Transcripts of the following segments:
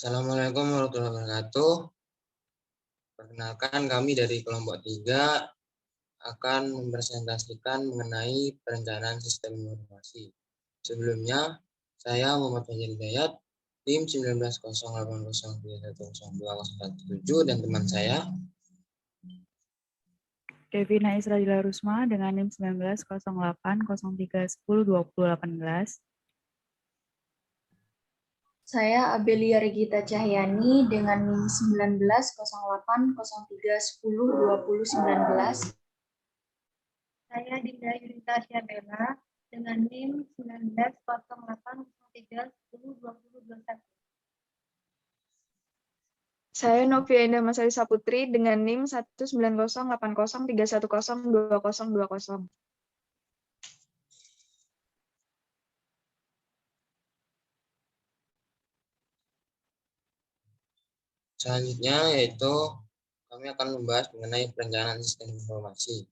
Assalamualaikum warahmatullahi wabarakatuh. Perkenalkan, kami dari kelompok 3 akan mempresentasikan mengenai perencanaan sistem informasi. Sebelumnya, saya Muhammad Fajar Hidayat, tim 190803102017 dan teman saya Devina Israila Rusma dengan NIM 190803102018. Saya Abelia Regita Cahyani dengan NIM 190803102019. Saya Dinda Yurita Syabela dengan NIM 190803102021. Saya Novia Indah Masari Saputri dengan NIM 1908031020020. selanjutnya yaitu kami akan membahas mengenai perencanaan sistem informasi.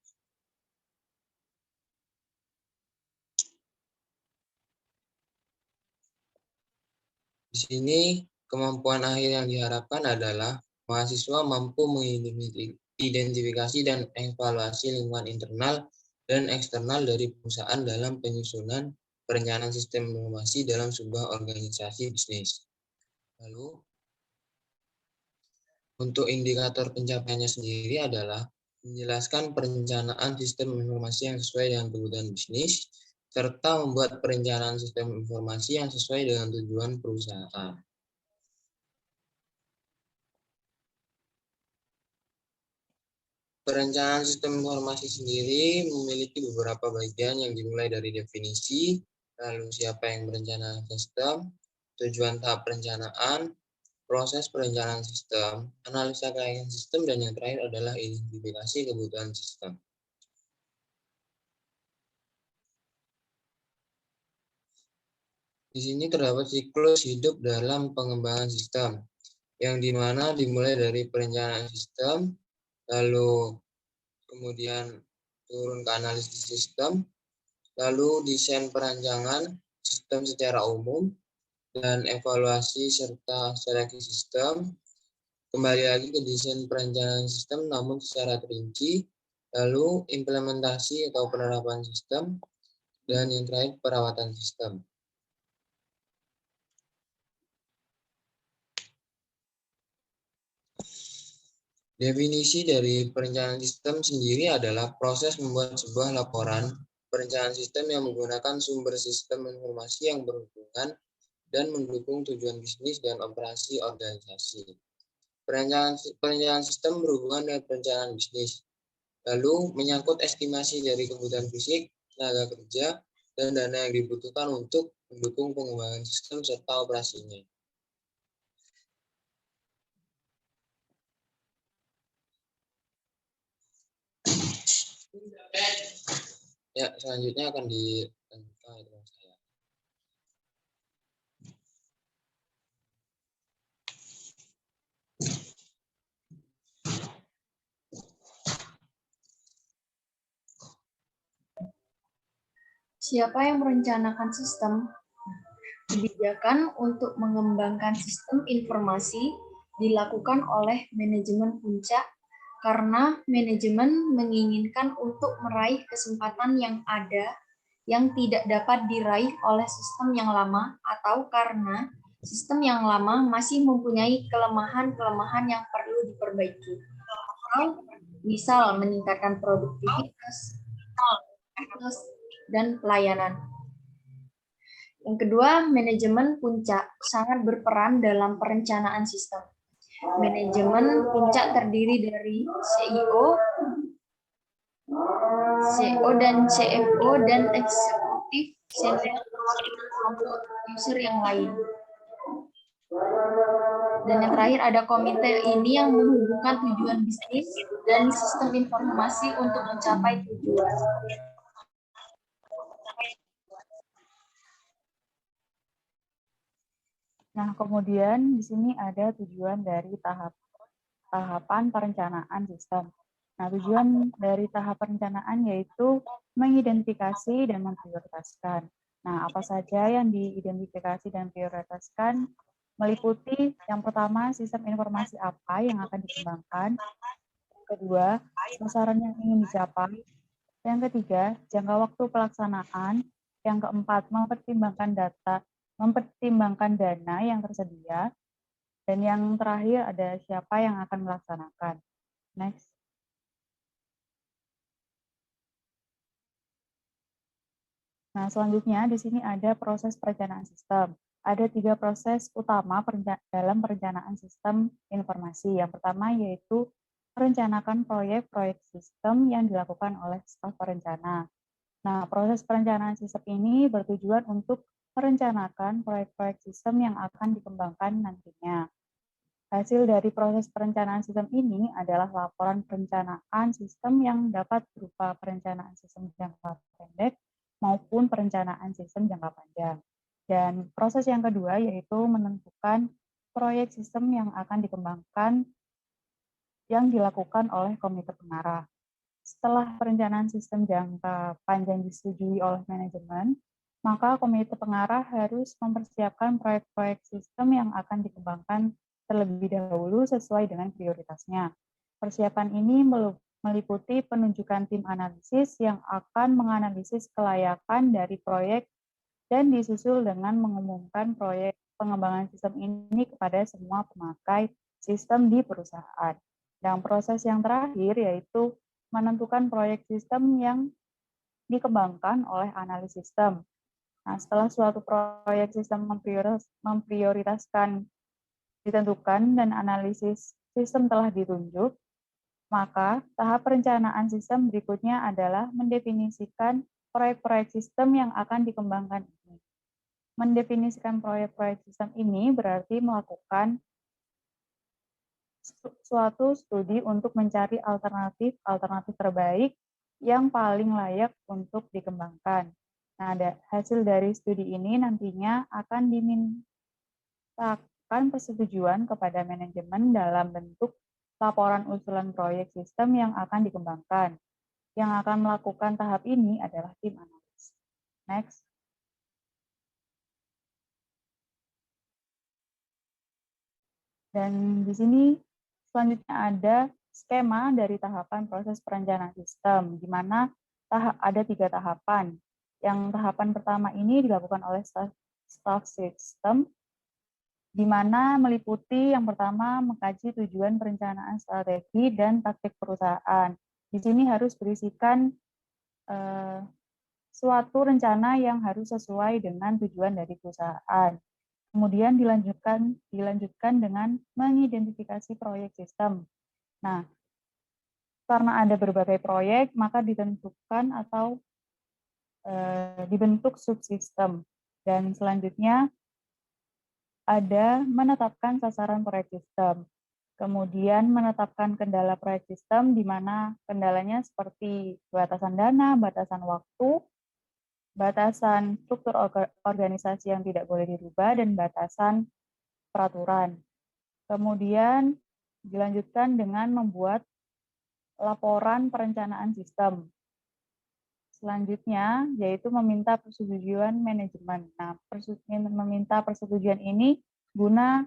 Di sini kemampuan akhir yang diharapkan adalah mahasiswa mampu mengidentifikasi dan evaluasi lingkungan internal dan eksternal dari perusahaan dalam penyusunan perencanaan sistem informasi dalam sebuah organisasi bisnis. Lalu, untuk indikator pencapaiannya sendiri adalah menjelaskan perencanaan sistem informasi yang sesuai dengan kebutuhan bisnis, serta membuat perencanaan sistem informasi yang sesuai dengan tujuan perusahaan. Perencanaan sistem informasi sendiri memiliki beberapa bagian yang dimulai dari definisi, lalu siapa yang merencanakan sistem, tujuan tahap perencanaan, proses perencanaan sistem, analisa kelayakan sistem, dan yang terakhir adalah identifikasi kebutuhan sistem. Di sini terdapat siklus hidup dalam pengembangan sistem, yang dimana dimulai dari perencanaan sistem, lalu kemudian turun ke analisis sistem, lalu desain perancangan sistem secara umum, dan evaluasi serta seleksi sistem, kembali lagi ke desain perencanaan sistem namun secara terinci, lalu implementasi atau penerapan sistem, dan yang terakhir perawatan sistem. Definisi dari perencanaan sistem sendiri adalah proses membuat sebuah laporan perencanaan sistem yang menggunakan sumber sistem informasi yang berhubungan dan mendukung tujuan bisnis dan operasi organisasi. Perencanaan sistem berhubungan dengan perencanaan bisnis, lalu menyangkut estimasi dari kebutuhan fisik, tenaga kerja, dan dana yang dibutuhkan untuk mendukung pengembangan sistem serta operasinya. Ya, selanjutnya akan dilanjutkan dengan saya. Siapa yang merencanakan sistem? Kebijakan untuk mengembangkan sistem informasi dilakukan oleh manajemen puncak karena manajemen menginginkan untuk meraih kesempatan yang ada yang tidak dapat diraih oleh sistem yang lama atau karena sistem yang lama masih mempunyai kelemahan-kelemahan yang perlu diperbaiki. Atau misal meningkatkan produktivitas, dan pelayanan. Yang kedua, manajemen puncak sangat berperan dalam perencanaan sistem. Manajemen puncak terdiri dari CEO dan CFO dan eksekutif senior user yang lain. Dan yang terakhir ada komite ini yang menghubungkan tujuan bisnis dan sistem informasi untuk mencapai tujuan. Nah, kemudian di sini ada tujuan dari tahapan perencanaan sistem. Nah, tujuan dari tahap perencanaan yaitu mengidentifikasi dan memprioritaskan. Nah, apa saja yang diidentifikasi dan prioritaskan? meliputi yang pertama sistem informasi apa yang akan dikembangkan, yang kedua sasaran yang ingin dicapai, yang ketiga jangka waktu pelaksanaan, yang keempat mempertimbangkan dana yang tersedia, dan yang terakhir ada siapa yang akan melaksanakan. Next. Nah, selanjutnya di sini ada proses perencanaan sistem. Ada 3 proses utama dalam perencanaan sistem informasi. Yang pertama yaitu merencanakan proyek-proyek sistem yang dilakukan oleh staf perencana. Nah, proses perencanaan sistem ini bertujuan untuk merencanakan proyek-proyek sistem yang akan dikembangkan nantinya. Hasil dari proses perencanaan sistem ini adalah laporan perencanaan sistem yang dapat berupa perencanaan sistem jangka pendek maupun perencanaan sistem jangka panjang. Dan proses yang kedua yaitu menentukan proyek sistem yang akan dikembangkan yang dilakukan oleh komite pengarah. Setelah perencanaan sistem jangka panjang disetujui oleh manajemen, maka komite pengarah harus mempersiapkan proyek-proyek sistem yang akan dikembangkan terlebih dahulu sesuai dengan prioritasnya. Persiapan ini meliputi penunjukan tim analisis yang akan menganalisis kelayakan dari proyek dan disusul dengan mengumumkan proyek pengembangan sistem ini kepada semua pemakai sistem di perusahaan. Dan proses yang terakhir yaitu menentukan proyek sistem yang dikembangkan oleh analis sistem. Nah, setelah suatu proyek sistem memprioritaskan ditentukan dan analisis sistem telah ditunjuk, maka tahap perencanaan sistem berikutnya adalah mendefinisikan proyek-proyek sistem yang akan dikembangkan ini. Mendefinisikan proyek-proyek sistem ini berarti melakukan suatu studi untuk mencari alternatif terbaik yang paling layak untuk dikembangkan. Nah, hasil dari studi ini nantinya akan dimintakan persetujuan kepada manajemen dalam bentuk laporan usulan proyek sistem yang akan dikembangkan. Yang akan melakukan tahap ini adalah tim analis. Next. Dan di sini selanjutnya ada skema dari tahapan proses perencanaan sistem, di mana ada 3 tahapan. Yang tahapan pertama ini dilakukan oleh staff system, di mana meliputi yang pertama mengkaji tujuan perencanaan strategi dan taktik perusahaan. Di sini harus berisikan suatu rencana yang harus sesuai dengan tujuan dari perusahaan. Kemudian dilanjutkan dengan mengidentifikasi proyek sistem. Nah, karena ada berbagai proyek, maka ditentukan atau dibentuk subsistem. Dan selanjutnya ada menetapkan sasaran proyek sistem. Kemudian menetapkan kendala proyek sistem, di mana kendalanya seperti batasan dana, batasan waktu, batasan struktur organisasi yang tidak boleh dirubah, dan batasan peraturan. Kemudian dilanjutkan dengan membuat laporan perencanaan sistem. Selanjutnya, yaitu meminta persetujuan manajemen. Nah, meminta persetujuan ini guna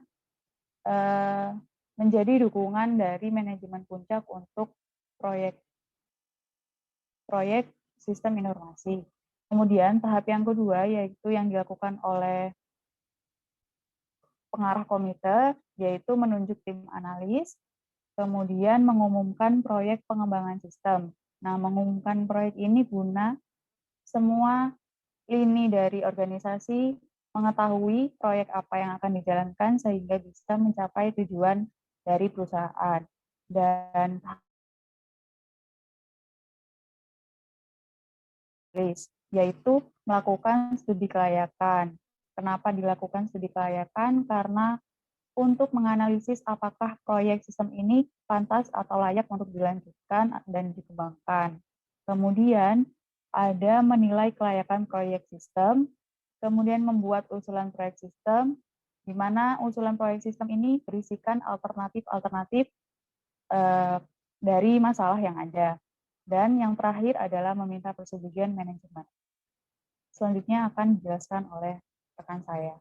menjadi dukungan dari manajemen puncak untuk proyek sistem informasi. Kemudian tahap yang kedua yaitu yang dilakukan oleh pengarah komite, yaitu menunjuk tim analis, kemudian mengumumkan proyek pengembangan sistem. Nah, mengumumkan proyek ini guna semua lini dari organisasi mengetahui proyek apa yang akan dijalankan sehingga bisa mencapai tujuan dari perusahaan. Dan yaitu melakukan studi kelayakan. Kenapa dilakukan studi kelayakan? Karena untuk menganalisis apakah proyek sistem ini pantas atau layak untuk dilanjutkan dan dikembangkan. Kemudian ada menilai kelayakan proyek sistem, kemudian membuat usulan proyek sistem, di mana usulan proyek sistem ini berisikan alternatif-alternatif dari masalah yang ada. Dan yang terakhir adalah meminta persetujuan manajemen. Selanjutnya akan dijelaskan oleh rekan saya.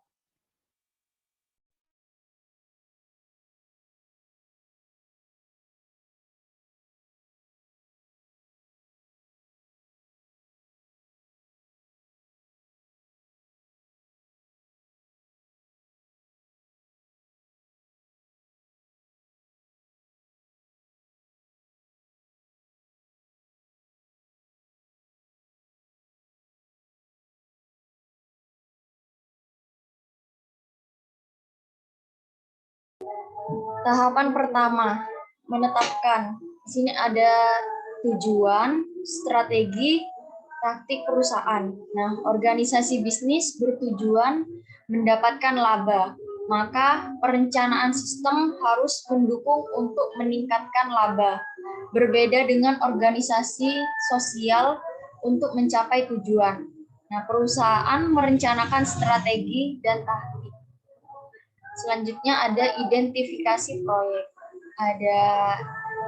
Tahapan pertama, menetapkan. Di sini ada tujuan, strategi, taktik perusahaan. Nah, organisasi bisnis bertujuan mendapatkan laba. Maka perencanaan sistem harus mendukung untuk meningkatkan laba. Berbeda dengan organisasi sosial untuk mencapai tujuan. Nah, perusahaan merencanakan strategi dan taktik. Selanjutnya ada identifikasi proyek. Ada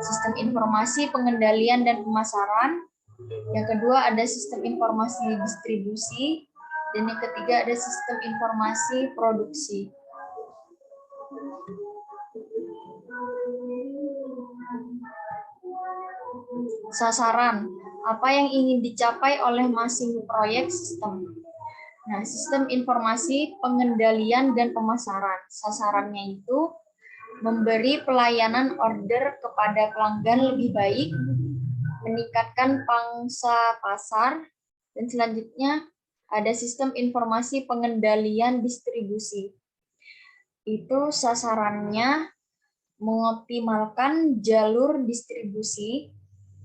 sistem informasi pengendalian dan pemasaran. Yang kedua ada sistem informasi distribusi. Dan yang ketiga ada sistem informasi produksi. Sasaran. Apa yang ingin dicapai oleh masing proyek sistem. Nah, sistem informasi pengendalian dan pemasaran. Sasarannya itu memberi pelayanan order kepada pelanggan lebih baik, meningkatkan pangsa pasar, dan selanjutnya ada sistem informasi pengendalian distribusi. Itu sasarannya mengoptimalkan jalur distribusi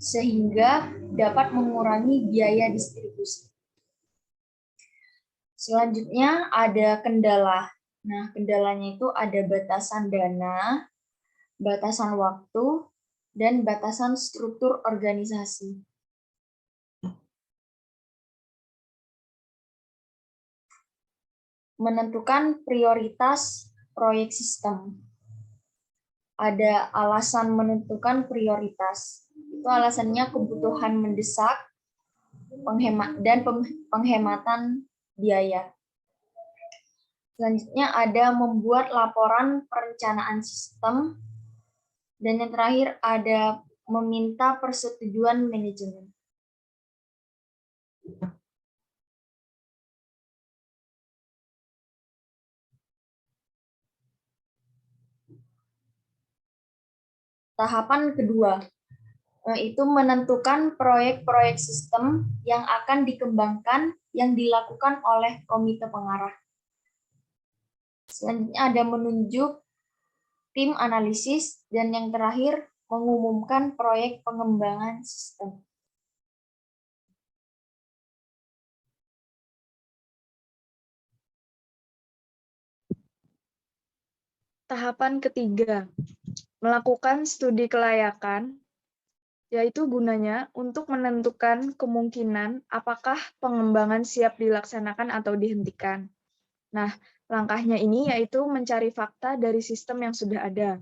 sehingga dapat mengurangi biaya distribusi. Selanjutnya ada kendala. Nah, kendalanya itu ada batasan dana, batasan waktu, dan batasan struktur organisasi. Menentukan prioritas proyek sistem. Ada alasan menentukan prioritas. Itu alasannya kebutuhan mendesak, penghematan biaya. Selanjutnya ada membuat laporan perencanaan sistem. Dan yang terakhir ada meminta persetujuan manajemen. Tahapan kedua, itu menentukan proyek-proyek sistem yang akan dikembangkan yang dilakukan oleh komite pengarah. Selanjutnya ada menunjuk tim analisis, dan yang terakhir mengumumkan proyek pengembangan sistem. Tahapan ketiga, melakukan studi kelayakan, yaitu gunanya untuk menentukan kemungkinan apakah pengembangan siap dilaksanakan atau dihentikan. Nah, langkahnya ini yaitu mencari fakta dari sistem yang sudah ada.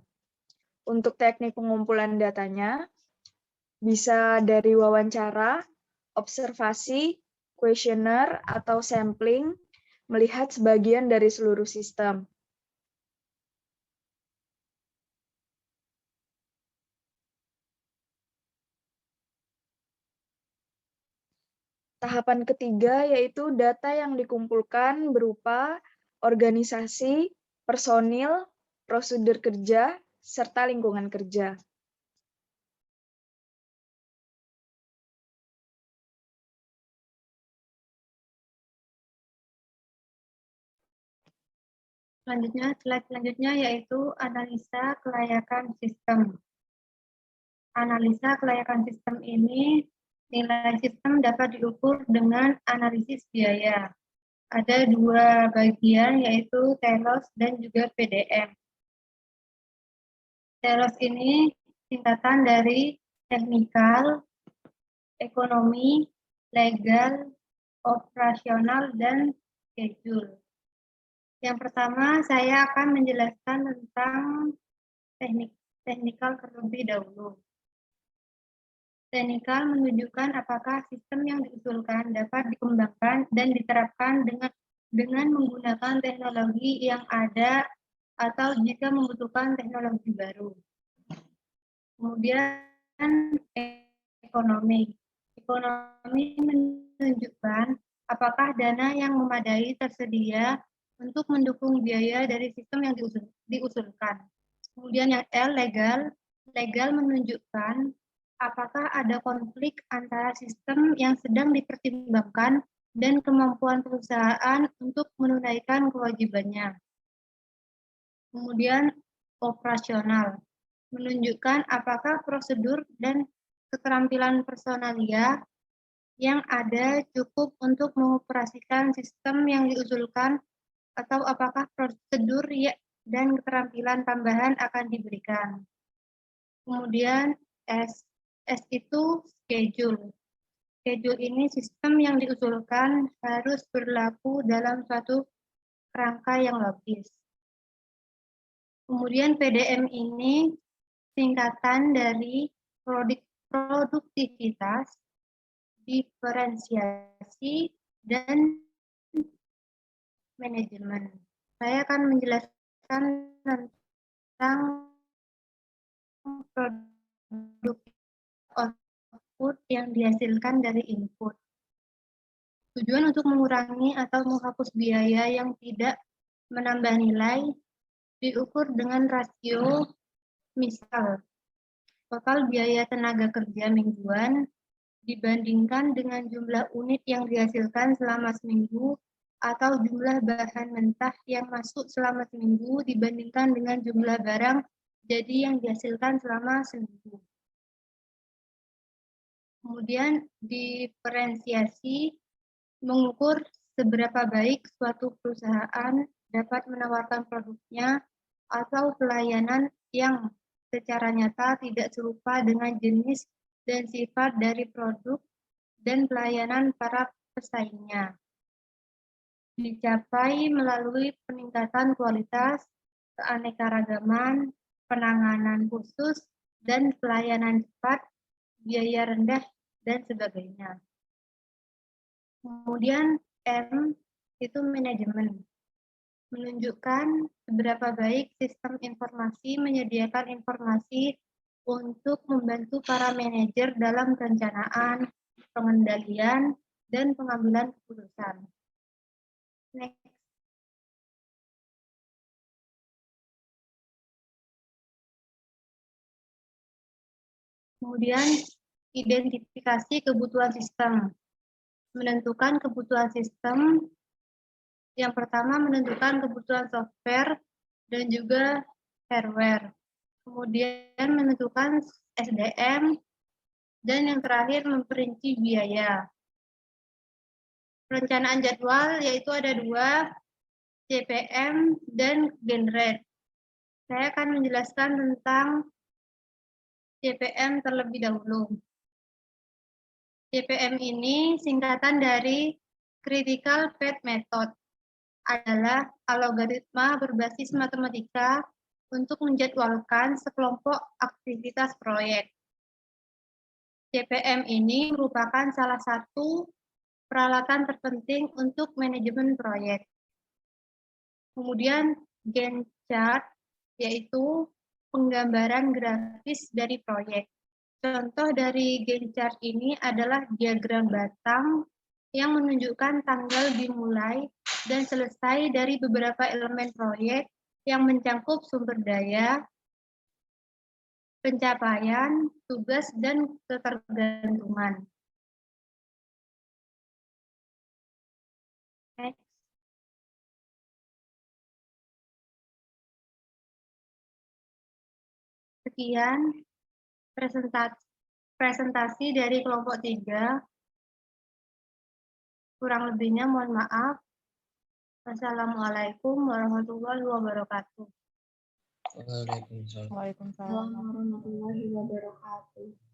Untuk teknik pengumpulan datanya, bisa dari wawancara, observasi, kuesioner, atau sampling, melihat sebagian dari seluruh sistem. Tahapan ketiga yaitu data yang dikumpulkan berupa organisasi, personil, prosedur kerja, serta lingkungan kerja. Slide selanjutnya yaitu analisa kelayakan sistem. Analisa kelayakan sistem ini, nilai sistem dapat diukur dengan analisis biaya. Ada dua bagian yaitu TELOS dan juga PDM. TELOS ini singkatan dari teknikal, ekonomi, legal, operasional, dan schedule. Yang pertama, saya akan menjelaskan tentang teknikal terlebih dahulu. Teknikal menunjukkan apakah sistem yang diusulkan dapat dikembangkan dan diterapkan dengan menggunakan teknologi yang ada atau jika membutuhkan teknologi baru. Kemudian ekonomi. Ekonomi menunjukkan apakah dana yang memadai tersedia untuk mendukung biaya dari sistem yang diusulkan. Kemudian yang L, legal. Legal menunjukkan apakah ada konflik antara sistem yang sedang dipertimbangkan dan kemampuan perusahaan untuk menunaikan kewajibannya. Kemudian operasional, menunjukkan apakah prosedur dan keterampilan personalia yang ada cukup untuk mengoperasikan sistem yang diusulkan atau apakah prosedur dan keterampilan tambahan akan diberikan. Kemudian S itu schedule. Schedule ini sistem yang diusulkan harus berlaku dalam suatu kerangka yang logis. Kemudian PDM ini singkatan dari produktivitas, diferensiasi, dan manajemen. Saya akan menjelaskan tentang produk output yang dihasilkan dari input. Tujuan untuk mengurangi atau menghapus biaya yang tidak menambah nilai diukur dengan rasio, misal total biaya tenaga kerja mingguan dibandingkan dengan jumlah unit yang dihasilkan selama seminggu atau jumlah bahan mentah yang masuk selama seminggu dibandingkan dengan jumlah barang jadi yang dihasilkan selama seminggu. Kemudian diferensiasi mengukur seberapa baik suatu perusahaan dapat menawarkan produknya atau pelayanan yang secara nyata tidak serupa dengan jenis dan sifat dari produk dan pelayanan para pesaingnya. Dicapai melalui peningkatan kualitas, keanekaragaman, penanganan khusus, dan pelayanan cepat, biaya rendah, dan sebagainya. Kemudian M itu manajemen. Menunjukkan seberapa baik sistem informasi menyediakan informasi untuk membantu para manajer dalam perencanaan, pengendalian, dan pengambilan keputusan. Next. Kemudian identifikasi kebutuhan sistem. Menentukan kebutuhan sistem. Yang pertama menentukan kebutuhan software dan juga hardware. Kemudian menentukan SDM, dan yang terakhir memperinci biaya. Perencanaan jadwal yaitu ada 2, CPM dan Gantt rate. Saya akan menjelaskan tentang CPM terlebih dahulu. CPM ini singkatan dari Critical Path Method, adalah algoritma berbasis matematika untuk menjadwalkan sekelompok aktivitas proyek. CPM ini merupakan salah satu peralatan terpenting untuk manajemen proyek. Kemudian Gantt chart yaitu penggambaran grafis dari proyek. Contoh dari Gantt chart ini adalah diagram batang yang menunjukkan tanggal dimulai dan selesai dari beberapa elemen proyek yang mencangkup sumber daya, pencapaian, tugas, dan ketergantungan. Next. Sekian presentasi dari kelompok 3. Kurang lebihnya mohon maaf. Wassalamualaikum warahmatullahi wabarakatuh. Waalaikumsalam. Waalaikumsalam. Warahmatullahi wabarakatuh.